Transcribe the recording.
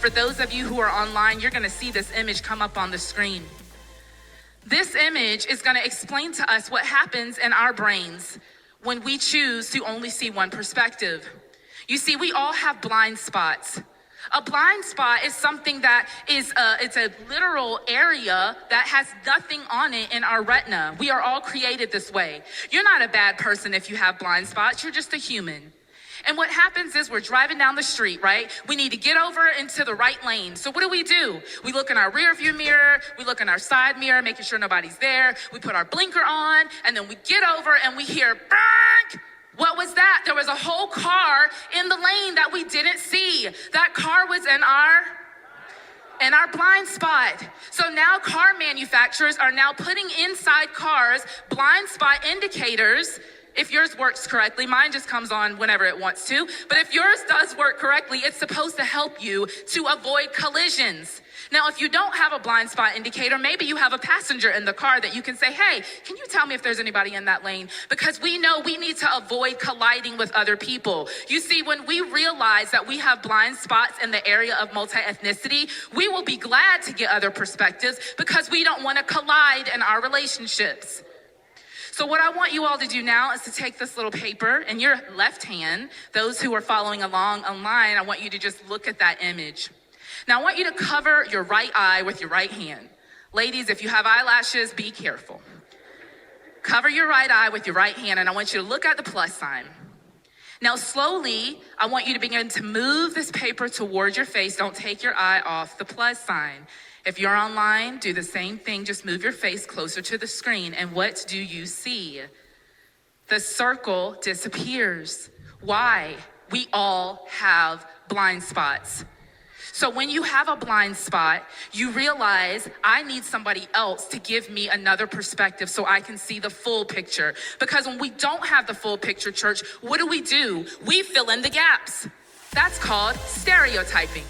For those of you who are online, you're gonna see this image come up on the screen. This image is gonna explain to us what happens in our brains when we choose to only see one perspective. You see, we all have blind spots. A blind spot is something that is it's a literal area that has nothing on it in our retina. We are all created this way. You're not a bad person if you have blind spots, you're just a human. And what happens is we're driving down the street, right? We need to get over into the right lane. So what do? We look in our rear view mirror, we look in our side mirror, making sure nobody's there. We put our blinker on, and then we get over and we hear, "Bonk!" What was that? There was a whole car in the lane that we didn't see. That car was in our blind spot. So now car manufacturers are now putting inside cars blind spot indicators. If yours works correctly, mine just comes on whenever it wants to, but if yours does work correctly, it's supposed to help you to avoid collisions. Now, if you don't have a blind spot indicator, maybe you have a passenger in the car that you can say, "Hey, can you tell me if there's anybody in that lane?" Because we know we need to avoid colliding with other people. You see, when we realize that we have blind spots in the area of multi-ethnicity, we will be glad to get other perspectives because we don't want to collide in our relationships. So what I want you all to do now is to take this little paper in your left hand. Those who are following along online, I want you to just look at that image. Now I want you to cover your right eye with your right hand. Ladies, if you have eyelashes, be careful. Cover your right eye with your right hand, and I want you to look at the plus sign. Now slowly, I want you to begin to move this paper towards your face. Don't take your eye off the plus sign. If you're online, do the same thing. Just move your face closer to the screen. And what do you see? The circle disappears. Why? We all have blind spots. So when you have a blind spot, you realize I need somebody else to give me another perspective so I can see the full picture. Because when we don't have the full picture, church, what do? We fill in the gaps. That's called stereotyping.